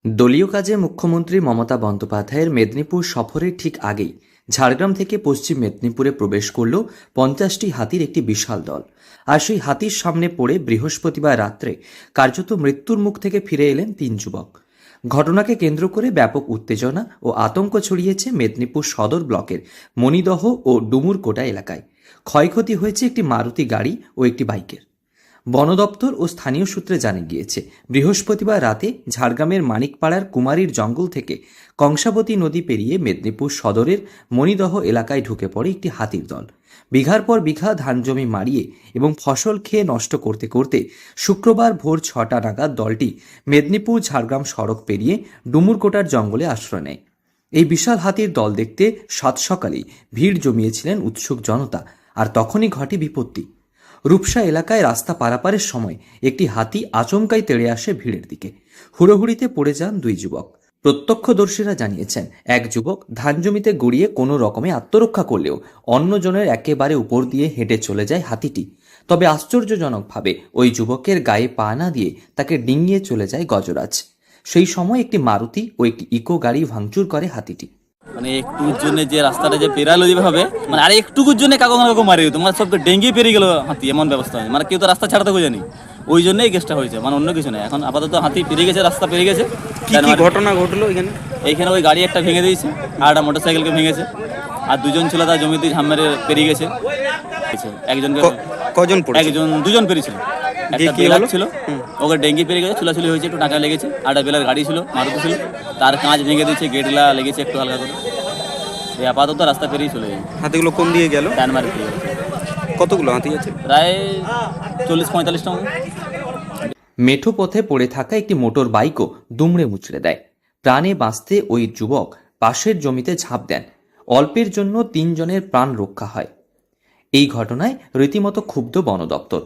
দলীয় কাজে মুখ্যমন্ত্রী মমতা বন্দ্যোপাধ্যায়ের মেদিনীপুর সফরের ঠিক আগেই ঝাড়গ্রাম থেকে পশ্চিম মেদিনীপুরে প্রবেশ করল 50টি হাতির একটি বিশাল দল। আর সেই হাতির সামনে পড়ে বৃহস্পতিবার রাত্রে কার্যত মৃত্যুর মুখ থেকে ফিরে এলেন 3 যুবক। ঘটনাকে কেন্দ্র করে ব্যাপক উত্তেজনা ও আতঙ্ক ছড়িয়েছে মেদিনীপুর সদর ব্লকের মণিদহ ও ডুমুরকোটা এলাকায়। ক্ষয়ক্ষতি হয়েছে একটি মারুতি গাড়ি ও একটি বাইকের। বন দপ্তর ও স্থানীয় সূত্রে জানা গিয়েছে, বৃহস্পতিবার রাতে ঝাড়গ্রামের মানিকপাড়ার কুমারীর জঙ্গল থেকে কংসাবতী নদী পেরিয়ে মেদিনীপুর সদরের মণিদহ এলাকায় ঢুকে পড়ে একটি হাতির দল। বিঘার পর বিঘা ধান জমি মারিয়ে এবং ফসল খেয়ে নষ্ট করতে করতে শুক্রবার ভোর 6টা নাগাদ দলটি মেদিনীপুর ঝাড়গ্রাম সড়ক পেরিয়ে ডুমুরকোটার জঙ্গলে আশ্রয় নেয়। এই বিশাল হাতির দল দেখতে সাত সকালেই ভিড় জমিয়েছিলেন উৎসুক জনতা। আর তখনই ঘটে বিপত্তি। রূপসা এলাকায় রাস্তা পারাপারের সময় একটি হাতি আচমকাই তেড়ে আসে ভিড়ের দিকে। হুড়োহুড়িতে পড়ে যান 2 যুবক। প্রত্যক্ষদর্শীরা জানিয়েছেন, এক যুবক ধান জমিতে গড়িয়ে কোনো রকমে আত্মরক্ষা করলেও অন্যজনের একেবারে উপর দিয়ে হেঁটে চলে যায় হাতিটি। তবে আশ্চর্যজনকভাবে ওই যুবকের গায়ে পা না দিয়ে তাকে ডিঙিয়ে চলে যায় গজরাজ। সেই সময় একটি মারুতি ও একটি ইকো গাড়ি ভাঙচুর করে হাতিটি। মানে একটুর জন্য যে রাস্তাটা যে পেরালো যেভাবে, মানে আর একটুকুর জন্য কাকু কাকু মারি তোমার সবকে ডেঙ্গি পেরিয়ে গেল হাতি, এমন ব্যবস্থা হয়। মানে কেউ তো রাস্তা ছাড়াতে বোঝেনি, ওই জন্যই কেসটা হয়েছে, মানে অন্য কিছু নেই। এখন আপাতত হাতি পেরিয়ে গেছে, রাস্তা পেরিয়ে গেছে। কি কি ঘটনা ঘটলো এইখানে ওই গাড়ি একটা ভেঙে দিয়েছে, আর একটা মোটরসাইকেলকে ভেঙেছে, আর দুজন ছিল তার জমিতে ঝাম মেরে পেরিয়ে গেছে। একজনকে কজন পড়েছে? দুজন পেরিয়েছিল। একটা বেলার ছিল, ওকে ডেঙ্গি পেরিয়ে গেছে, চুলাচুলি হয়েছে, একটু টাকা লেগেছে। আর একটা বেলার গাড়ি ছিল, মারুতি ছিল, তার কাঁচ ভেঙে দিয়েছে, গেটলা লেগেছে একটু হালকা করে। আপাতত রাস্তা পেরিয়ে চলে যায়। হাতিগুলো কোন দিয়ে গেল? ডানমারি দিয়ে। কতগুলো হাতি আছে? প্রায় 40-45টা। মেঠো পথে পড়ে থাকা একটি মোটর বাইকও দুমড়ে মুচড়ে দেয়। প্রাণে বাঁচতে ওই যুবক পাশের জমিতে ঝাঁপ দেন। অল্পের জন্য 3 জনের প্রাণ রক্ষা হয়। এই ঘটনায় রীতিমতো ক্ষুব্ধ বন দপ্তর।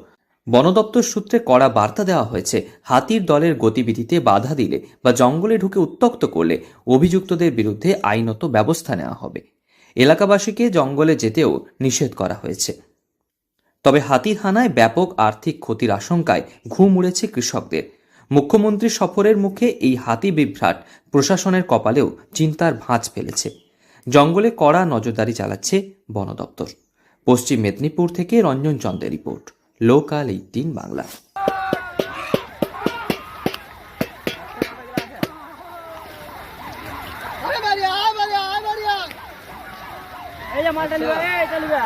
বন দপ্তর সূত্রে কড়া বার্তা দেওয়া হয়েছে, হাতির দলের গতিবিধিতে বাধা দিলে বা জঙ্গলে ঢুকে উত্ত্যক্ত করলে অভিযুক্তদের বিরুদ্ধে আইনত ব্যবস্থা নেওয়া হবে। এলাকাবাসীকে জঙ্গলে যেতেও নিষেধ করা হয়েছে। তবে হাতির হানায় ব্যাপক আর্থিক ক্ষতির আশঙ্কায় ঘুম উড়েছে কৃষকদের। মুখ্যমন্ত্রী সফরের মুখে এই হাতি বিভ্রাট প্রশাসনের কপালেও চিন্তার ভাঁজ ফেলেছে। জঙ্গলে কড়া নজরদারি চালাচ্ছে বন দপ্তর। পশ্চিম মেদিনীপুর থেকে রঞ্জন চন্দ্রের রিপোর্ট, লোকাল 18 বাংলা। এই যে মালটা নিবা, এই চলবে।